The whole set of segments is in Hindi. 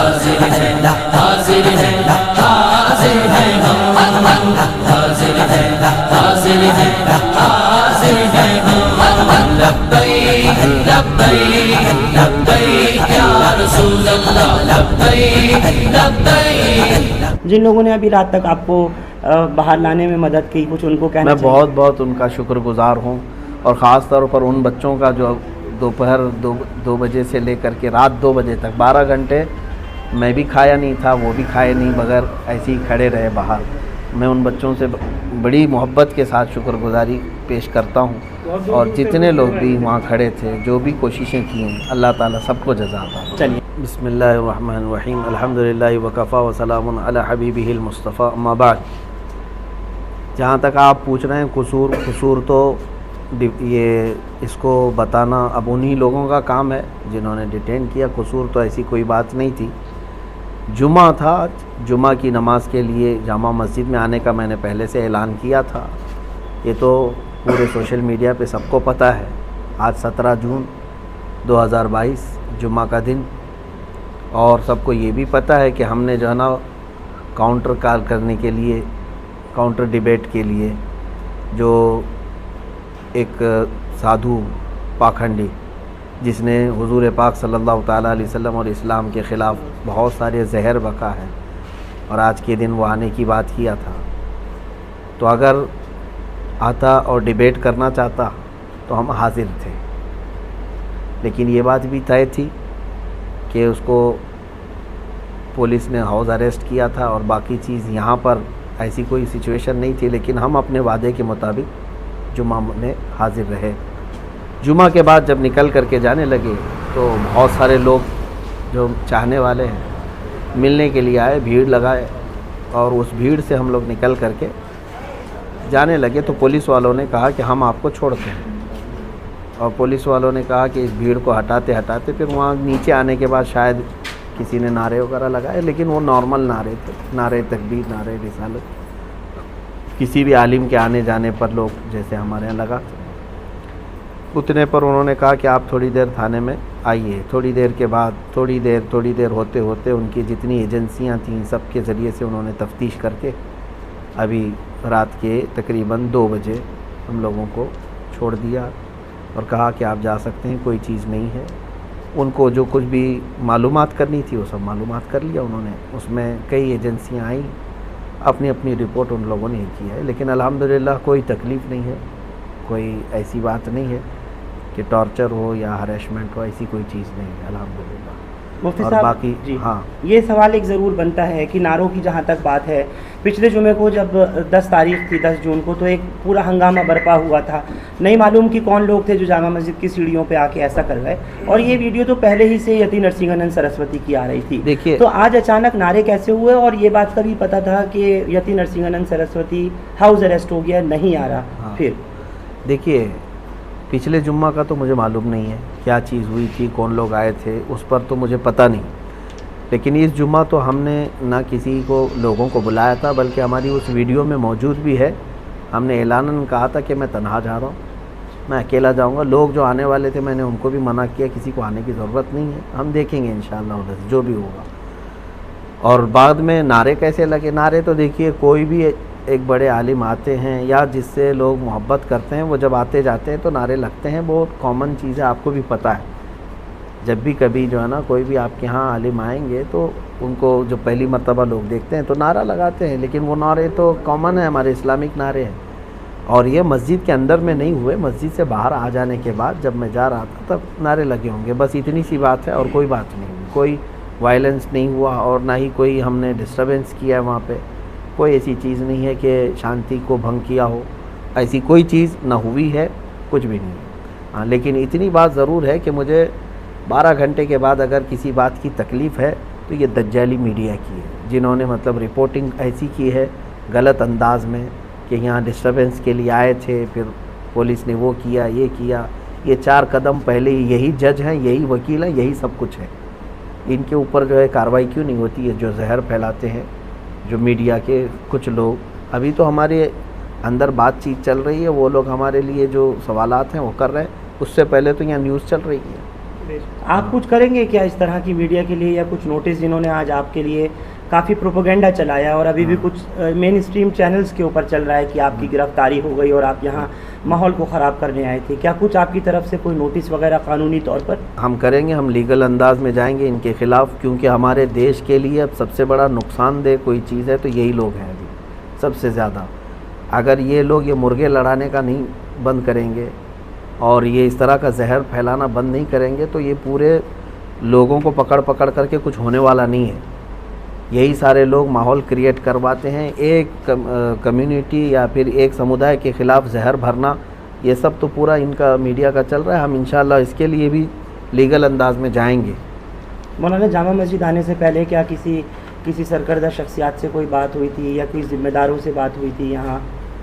हाजिर है, हाजिर है, हाजिर है हम, हाजिर है, हाजिर है, हाजिर है हम। लब्बैक लब्बैक लब्बैक या रसूल अल्लाह, लब्बैक लब्बैक। जिन लोगों ने अभी रात तक आपको बाहर लाने में मदद की, कुछ उनको कहना मैं चाहिए? बहुत बहुत उनका शुक्रगुजार हूँ, और ख़ास तौर पर उन बच्चों का जो दोपहर 2 बजे से लेकर के रात 2 बजे तक 12 घंटे मैं भी खाया नहीं था, वो भी खाए नहीं, बगैर ऐसे ही खड़े रहे बाहर। मैं उन बच्चों से बड़ी मोहब्बत के साथ शुक्रगुजारी पेश करता हूँ, और जितने लोग भी वहाँ खड़े थे, जो भी कोशिशें की हैं, अल्लाह ताला सबको जज़ा अता फरमाए। चलिए, बिस्मिल्लाहिर्रहमानिर्रहीम, अल्हम्दुलिल्लाहि व कफ़ा व सलामुन अला हबीबिहिल मुस्तफ़ा, अम्मा बाद। जहाँ तक आप पूछ रहे हैं कसूर तो ये इसको बताना अब उन्हीं लोगों का काम है जिन्होंने डिटेन किया। कसूर तो ऐसी कोई बात नहीं थी। जुमा था, जुमा की नमाज़ के लिए जामा मस्जिद में आने का मैंने पहले से ऐलान किया था। ये तो पूरे सोशल मीडिया पे सबको पता है। आज 17 जून 2022 जुमा का दिन, और सबको ये भी पता है कि हमने जो है ना काउंटर कॉल करने के लिए, काउंटर डिबेट के लिए, जो एक साधु पाखंडी जिसने हुजूर पाक सल्लल्लाहु ताला अलैहि वसल्लम और इस्लाम के ख़िलाफ़ बहुत सारे जहर बका है, और आज के दिन वो आने की बात किया था। तो अगर आता और डिबेट करना चाहता तो हम हाजिर थे, लेकिन ये बात भी तय थी कि उसको पुलिस ने हाउस अरेस्ट किया था, और बाकी चीज़ यहाँ पर ऐसी कोई सिचुएशन नहीं थी। लेकिन हम अपने वादे के मुताबिक जुमा में हाजिर रहे। जुमा के बाद जब निकल करके जाने लगे तो बहुत सारे लोग जो चाहने वाले हैं मिलने के लिए आए, भीड़ लगाए, और उस भीड़ से हम लोग निकल करके जाने लगे तो पुलिस वालों ने कहा कि हम आपको छोड़ते हैं, और पुलिस वालों ने कहा कि इस भीड़ को हटाते हटाते फिर वहाँ नीचे आने के बाद शायद किसी ने नारे वगैरह लगाए, लेकिन वो नॉर्मल नारे थे, नारे तकबीर, नारे रिसालत, किसी भी आलिम के आने जाने पर लोग जैसे हमारे यहाँ लगाते। उतने पर उन्होंने कहा कि आप थोड़ी देर थाने में आइए। थोड़ी देर के बाद थोड़ी देर होते होते उनकी जितनी एजेंसियाँ थीं सब के ज़रिए से उन्होंने तफ्तीश करके अभी रात के तकरीबन 2 बजे हम लोगों को छोड़ दिया, और कहा कि आप जा सकते हैं, कोई चीज़ नहीं है। उनको जो कुछ भी मालूमात करनी थी वो सब मालूमात कर लिया उन्होंने। उसमें कई एजेंसियां आई, अपनी अपनी रिपोर्ट उन लोगों ने की है, लेकिन अल्हम्दुलिल्लाह कोई तकलीफ़ नहीं है, कोई ऐसी बात नहीं है कि टॉर्चर हो या हरेसमेंट हो, ऐसी कोई चीज़ नहीं है अल्हम्दुलिल्लाह। मुफ्ती और साहब बाकी जी, हाँ, ये सवाल एक ज़रूर बनता है कि नारों की जहाँ तक बात है, पिछले जुमे को जब 10 तारीख थी, 10 जून को, तो एक पूरा हंगामा बरपा हुआ था। नहीं मालूम कि कौन लोग थे जो जामा मस्जिद की सीढ़ियों पे आके ऐसा कर गए, और ये वीडियो तो पहले ही से यति नरसिंहानंद सरस्वती की आ रही थी। देखिए, तो आज अचानक नारे कैसे हुए? और ये बात का भी पता था कि यति नरसिंहानंद सरस्वती हाउस अरेस्ट हो गया, नहीं आ रहा। हाँ, फिर देखिए, पिछले जुम्मा का तो मुझे मालूम नहीं है क्या चीज़ हुई थी, कौन लोग आए थे, उस पर तो मुझे पता नहीं। लेकिन इस जुम्मा तो हमने ना किसी को लोगों को बुलाया था, बल्कि हमारी उस वीडियो में मौजूद भी है। हमने ऐलानन कहा था कि मैं तन्हा जा रहा हूँ, मैं अकेला जाऊँगा। लोग जो आने वाले थे मैंने उनको भी मना किया, किसी को आने की ज़रूरत नहीं है, हम देखेंगे इंशाअल्लाह उधर जो भी होगा। और बाद में नारे कैसे लगे? नारे तो देखिए, कोई भी एक बड़े आलिम आते हैं या जिससे लोग मोहब्बत करते हैं, वो जब आते जाते हैं तो नारे लगते हैं, बहुत कॉमन चीज़ है, आपको भी पता है। जब भी कभी जो है ना कोई भी आपके यहाँ आलिम आएंगे तो उनको जो पहली मर्तबा लोग देखते हैं तो नारा लगाते हैं, लेकिन वो नारे तो कॉमन है, हमारे इस्लामिक नारे हैं। और ये मस्जिद के अंदर में नहीं हुए, मस्जिद से बाहर आ जाने के बाद जब मैं जा रहा था तब नारे लगे होंगे, बस इतनी सी बात है और कोई बात नहीं। कोई वायलेंस नहीं हुआ और ना ही कोई हमने डिस्टर्बेंस किया है वहाँ पे। कोई ऐसी चीज़ नहीं है कि शांति को भंग किया हो, ऐसी कोई चीज़ ना हुई है, कुछ भी नहीं। हाँ, लेकिन इतनी बात ज़रूर है कि मुझे 12 घंटे के बाद अगर किसी बात की तकलीफ़ है तो ये दज्जाली मीडिया की है, जिन्होंने मतलब रिपोर्टिंग ऐसी की है गलत अंदाज में कि यहाँ डिस्टर्बेंस के लिए आए थे, फिर पुलिस ने वो किया, ये किया। ये 4 कदम पहले ही यही जज हैं, यही वकील हैं, यही सब कुछ है। इनके ऊपर जो है कार्रवाई क्यों नहीं होती है? जो जहर फैलाते हैं जो मीडिया के कुछ लोग, अभी तो हमारे अंदर बातचीत चल रही है, वो लोग हमारे लिए जो सवालात हैं वो कर रहे हैं, उससे पहले तो यहाँ न्यूज़ चल रही है। आप कुछ करेंगे क्या इस तरह की मीडिया के लिए, या कुछ नोटिस जिन्होंने आज आपके लिए काफ़ी प्रोपेगेंडा चलाया और अभी भी कुछ मेन स्ट्रीम चैनल्स के ऊपर चल रहा है कि आपकी गिरफ्तारी हो गई और आप यहाँ माहौल को ख़राब करने आए थे, क्या कुछ आपकी तरफ से कोई नोटिस वगैरह कानूनी तौर पर? हम करेंगे, हम लीगल अंदाज में जाएंगे इनके ख़िलाफ़, क्योंकि हमारे देश के लिए अब सबसे बड़ा नुकसानदेह कोई चीज़ है तो यही लोग हैं अभी सबसे ज़्यादा। अगर ये लोग ये मुर्गे लड़ाने का नहीं बंद करेंगे और ये इस तरह का जहर फैलाना बंद नहीं करेंगे तो ये पूरे लोगों को पकड़ पकड़ करके कुछ होने वाला नहीं है। यही सारे लोग माहौल क्रिएट करवाते हैं, एक कम्युनिटी या फिर एक समुदाय के ख़िलाफ़ जहर भरना, ये सब तो पूरा इनका मीडिया का चल रहा है। हम इंशाल्लाह इसके लिए भी लीगल अंदाज में जाएंगे। मौलाना, जामा मस्जिद आने से पहले क्या किसी सरकर्दा शख्सियात से कोई बात हुई थी या कोई ज़िम्मेदारों से बात हुई थी यहाँ,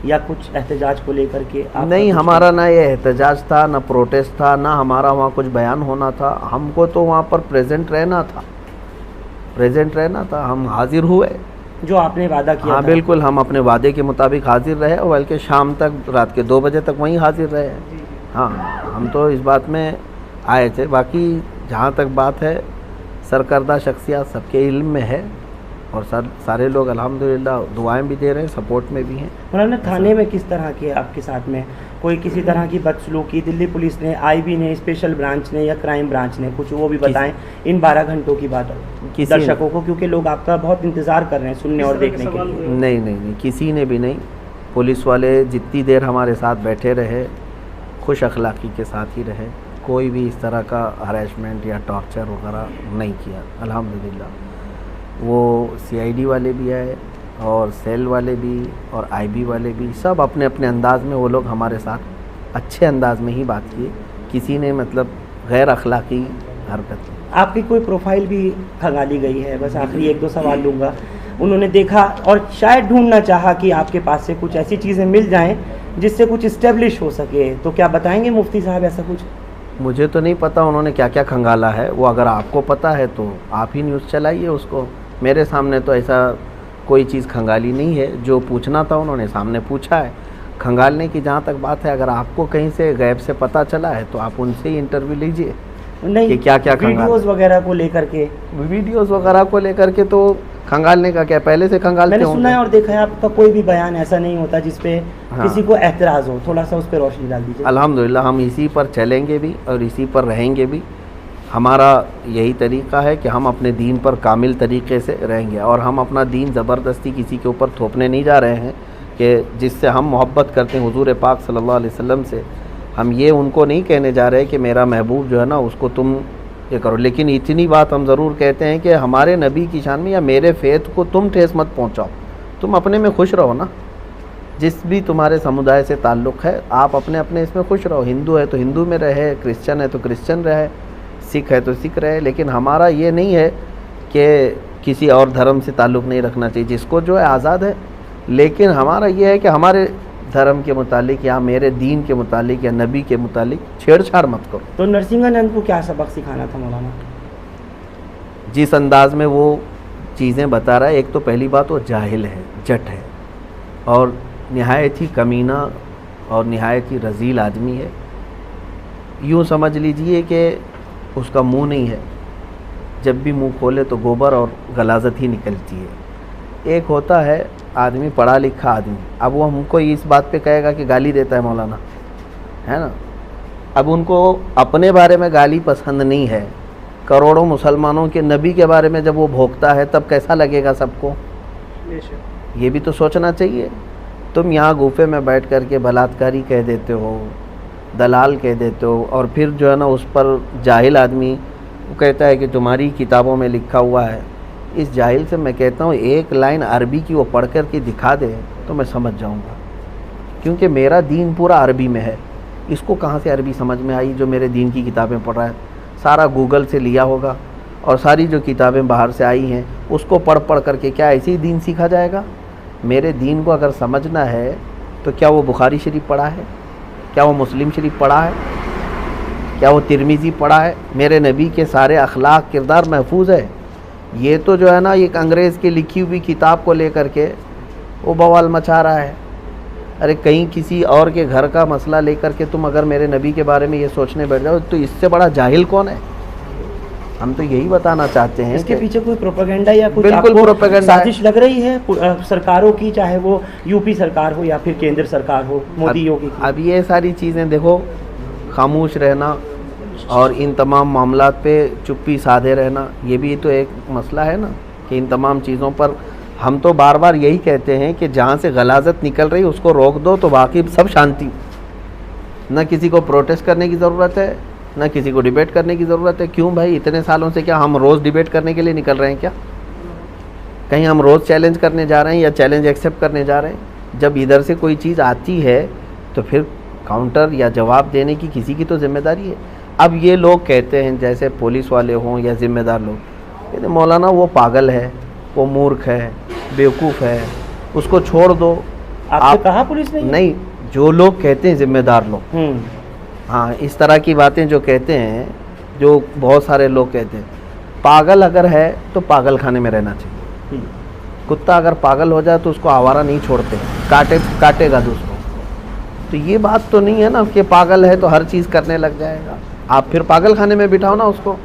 या कुछ एहतजाज को लेकर के? नहीं, हमारा ना ये एहतजाज था, ना प्रोटेस्ट था, ना हमारा वहाँ कुछ बयान होना था। हमको तो वहाँ पर प्रेजेंट रहना था, हम हाजिर हुए जो आपने वादा किया। हाँ था। बिल्कुल, हम अपने वादे के मुताबिक हाजिर रहे और बल्कि शाम तक, रात के 2 बजे तक वहीं हाजिर रहे। हाँ, हम तो इस बात में आए थे। बाकी जहाँ तक बात है सरकर्दा शख्सियत सबके इल्म में है और सारे लोग अल्हम्दुलिल्लाह दुआएं भी दे रहे हैं, सपोर्ट में भी हैं। मौलाना, थाने में किस तरह के आपके साथ में कोई किसी तरह की बदसलूकी दिल्ली पुलिस ने, IB ने, स्पेशल ब्रांच ने या क्राइम ब्रांच ने, कुछ वो भी बताएं इन 12 घंटों की बात दर्शकों को, क्योंकि लोग आपका बहुत इंतज़ार कर रहे हैं सुनने और देखने के लिए। नहीं, किसी ने भी नहीं। पुलिस वाले जितनी देर हमारे साथ बैठे रहे खुश अखलाक़ी के साथ ही रहे, कोई भी इस तरह का हरेसमेंट या टॉर्चर वगैरह नहीं किया अल्हम्दुलिल्लाह। वो CID वाले भी आए और सेल वाले भी और IB वाले भी, सब अपने अपने अंदाज में वो लोग हमारे साथ अच्छे अंदाज में ही बात किए। किसी ने मतलब गैर अखलाक़ी हरकत। आपकी कोई प्रोफाइल भी खंगाली गई है, बस आखिरी 1-2 सवाल लूँगा। उन्होंने देखा और शायद ढूंढना चाहा कि आपके पास से कुछ ऐसी चीज़ें मिल जाएं जिससे कुछ इस्टेब्लिश हो सके, तो क्या बताएंगे मुफ्ती साहब ऐसा कुछ? मुझे तो नहीं पता उन्होंने क्या क्या खंगाला है, वो अगर आपको पता है तो आप ही न्यूज़ चलाइए उसको। मेरे सामने तो ऐसा कोई चीज़ खंगाली नहीं है। जो पूछना था उन्होंने सामने पूछा है। खंगालने की जहाँ तक बात है, अगर आपको कहीं से गैब से पता चला है तो आप उनसे ही इंटरव्यू लीजिए। नहीं, कि क्या क्या वीडियोस वगैरह को लेकर के, वीडियोस वगैरह को लेकर के तो खंगालने का क्या, पहले से खंगालते मैंने सुना है और देखा है आपका कोई भी बयान ऐसा नहीं होता जिसपे किसी को एतराज़ हो। थोड़ा सा उस पर रोशनी डाल दीजिए। अल्हम्दुलिल्लाह हम इसी पर चलेंगे भी और इसी पर रहेंगे भी। हमारा यही तरीक़ा है कि हम अपने दीन पर कामिल तरीक़े से रहेंगे और हम अपना दीन ज़बरदस्ती किसी के ऊपर थोपने नहीं जा रहे हैं कि जिससे हम मोहब्बत करते हैं हुज़ूर पाक सल्लल्लाहु अलैहि वसल्लम से। हम ये उनको नहीं कहने जा रहे कि मेरा महबूब जो है ना उसको तुम ये करो, लेकिन इतनी बात हम ज़रूर कहते हैं कि हमारे नबी की शान में या मेरे फ़ेत को तुम ठेस मत पहुँचाओ। तुम अपने में खुश रहो ना, जिस भी तुम्हारे समुदाय से ताल्लुक़ है आप अपने अपने इसमें खुश रहो। हिंदू है तो हिंदू में रहे, क्रिश्चियन है तो क्रिश्चियन रहे, सिख है तो सिख रहे। लेकिन हमारा ये नहीं है कि किसी और धर्म से ताल्लुक़ नहीं रखना चाहिए, जिसको जो है आज़ाद है। लेकिन हमारा ये है कि हमारे धर्म के मुतालिक या मेरे दीन के मुतालिक या नबी के मुतालिक छेड़छाड़ मत करो। तो नरसिंहानंद को क्या सबक सिखाना था मौलाना? जिस अंदाज में वो चीज़ें बता रहा है, एक तो पहली बात वो जाहिल है, जट है और नहायत ही कमीना और नहायत ही रज़ील आदमी है। यूँ समझ लीजिए कि उसका मुंह नहीं है, जब भी मुंह खोले तो गोबर और गलाजत ही निकलती है। एक होता है आदमी पढ़ा लिखा आदमी, अब वो हमको इस बात पे कहेगा कि गाली देता है मौलाना, है ना। अब उनको अपने बारे में गाली पसंद नहीं है, करोड़ों मुसलमानों के नबी के बारे में जब वो भोंकता है तब कैसा लगेगा सबको, ये भी तो सोचना चाहिए। तुम यहाँ गुफे में बैठ कर के बलात्कारी कह देते हो, दलाल कह देते हो और फिर जो है ना उस पर जाहिल आदमी वो कहता है कि तुम्हारी किताबों में लिखा हुआ है। इस जाहिल से मैं कहता हूँ एक लाइन अरबी की वो पढ़ कर के दिखा दे तो मैं समझ जाऊँगा, क्योंकि मेरा दीन पूरा अरबी में है। इसको कहाँ से अरबी समझ में आई जो मेरे दीन की किताबें पढ़ रहा है? सारा गूगल से लिया होगा और सारी जो किताबें बाहर से आई हैं उसको पढ़ पढ़ करके क्या ऐसे ही दीन सीखा जाएगा? मेरे दीन को अगर समझना है तो क्या वो बुखारी शरीफ पढ़ा है, क्या वो मुस्लिम शरीफ पढ़ा है, क्या वो तिरमिज़ी पढ़ा है? मेरे नबी के सारे अखलाक किरदार महफूज है। ये तो जो है ना एक अंग्रेज़ की लिखी हुई किताब को लेकर के वो बवाल मचा रहा है। अरे कहीं किसी और के घर का मसला लेकर के तुम अगर मेरे नबी के बारे में ये सोचने बैठ जाओ तो इससे बड़ा जाहिल कौन है। हम तो यही बताना चाहते हैं इसके पीछे कोई प्रोपेगेंडा या कुछ बिल्कुल आपको प्रोपेगेंडा साजिश लग रही है सरकारों की, चाहे वो यूपी सरकार हो या फिर केंद्र सरकार हो, मोदी योगी की? अब ये सारी चीज़ें देखो, खामोश रहना और इन तमाम मामलात पे चुप्पी साधे रहना, ये भी तो एक मसला है ना कि इन तमाम चीज़ों पर हम तो बार बार यही कहते हैं कि जहाँ से गलाजत निकल रही उसको रोक दो तो बाकी सब शांति। न किसी को प्रोटेस्ट करने की ज़रूरत है, न किसी को डिबेट करने की ज़रूरत है। क्यों भाई, इतने सालों से क्या हम रोज़ डिबेट करने के लिए निकल रहे हैं क्या? कहीं हम रोज़ चैलेंज करने जा रहे हैं या चैलेंज एक्सेप्ट करने जा रहे हैं? जब इधर से कोई चीज़ आती है तो फिर काउंटर या जवाब देने की किसी की तो जिम्मेदारी है। अब ये लोग कहते हैं, जैसे पुलिस वाले हों या ज़िम्मेदार लोग, कहते मौलाना वो पागल है, वो मूर्ख है, बेवकूफ़ है, उसको छोड़ दो। आपने कहा पुलिस ने? नहीं, जो लोग कहते हैं ज़िम्मेदार लोग, हाँ, इस तरह की बातें जो कहते हैं, जो बहुत सारे लोग कहते हैं, पागल अगर है तो पागल खाने में रहना चाहिए। कुत्ता अगर पागल हो जाए तो उसको आवारा नहीं छोड़ते, काटेगा दूसरों। तो ये बात तो नहीं है ना कि पागल है तो हर चीज़ करने लग जाएगा। आप फिर पागल खाने में बिठाओ ना उसको।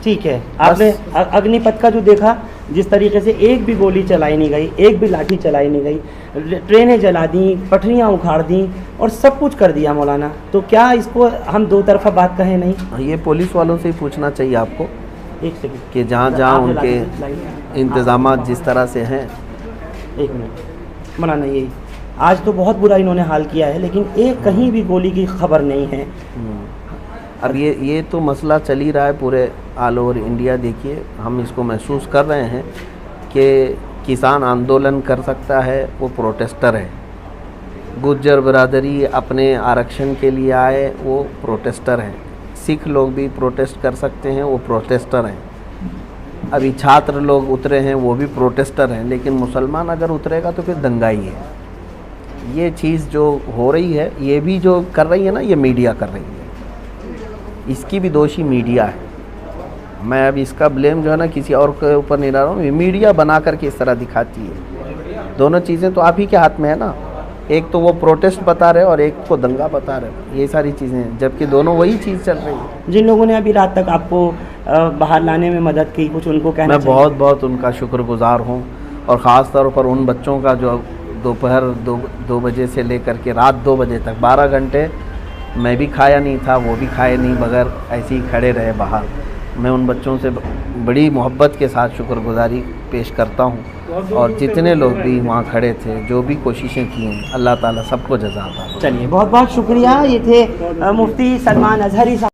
ठीक है, आपने अग्निपथ का जो देखा, जिस तरीके से एक भी गोली चलाई नहीं गई, एक भी लाठी चलाई नहीं गई, ट्रेनें जला दी, पटरियां उखाड़ दी और सब कुछ कर दिया मौलाना, तो क्या इसको हम दो तरफा बात कहें नहीं? ये पुलिस वालों से ही पूछना चाहिए आपको, एक सेकंड, कि जहाँ जहाँ उनके इंतज़ामात जिस तरह से हैं। एक मिनट मौलाना, यही आज तो बहुत बुरा इन्होंने हाल किया है, लेकिन एक कहीं भी गोली की खबर नहीं है। अब ये तो मसला चल ही रहा है पूरे ऑल ओवर इंडिया। देखिए, हम इसको महसूस कर रहे हैं कि किसान आंदोलन कर सकता है, वो प्रोटेस्टर है। गुज्जर बरादरी अपने आरक्षण के लिए आए, वो प्रोटेस्टर है। सिख लोग भी प्रोटेस्ट कर सकते हैं, वो प्रोटेस्टर हैं। अभी छात्र लोग उतरे हैं, वो भी प्रोटेस्टर हैं। लेकिन मुसलमान अगर उतरेगा तो फिर दंगाई है। ये चीज़ जो हो रही है, ये भी जो कर रही है ना, ये मीडिया कर रही है, इसकी भी दोषी मीडिया है। मैं अब इसका ब्लेम जो है ना किसी और के ऊपर नहीं डाल रहा हूँ, मीडिया बना करके इस तरह दिखाती है। दोनों चीज़ें तो आप ही के हाथ में है ना, एक तो वो प्रोटेस्ट बता रहे और एक को दंगा बता रहे, ये सारी चीज़ें, जबकि दोनों वही चीज़ चल रही है। जिन लोगों ने अभी रात तक आपको बाहर लाने में मदद की, कुछ उनको कहना मैं बहुत बहुत उनका शुक्रगुजार हूँ, और ख़ास तौर पर उन बच्चों का जो दोपहर 2 बजे से लेकर के रात 2 बजे तक 12 घंटे मैं भी खाया नहीं था, वो भी खाए नहीं, बगैर ऐसे ही खड़े रहे बाहर। मैं उन बच्चों से बड़ी मोहब्बत के साथ शुक्रगुजारी पेश करता हूँ, और जितने लोग भी वहाँ खड़े थे, जो भी कोशिशें की हैं, अल्लाह ताला सबको जज़ा अता। चलिए, बहुत बहुत शुक्रिया। ये थे मुफ्ती सलमान अजहरी साहब।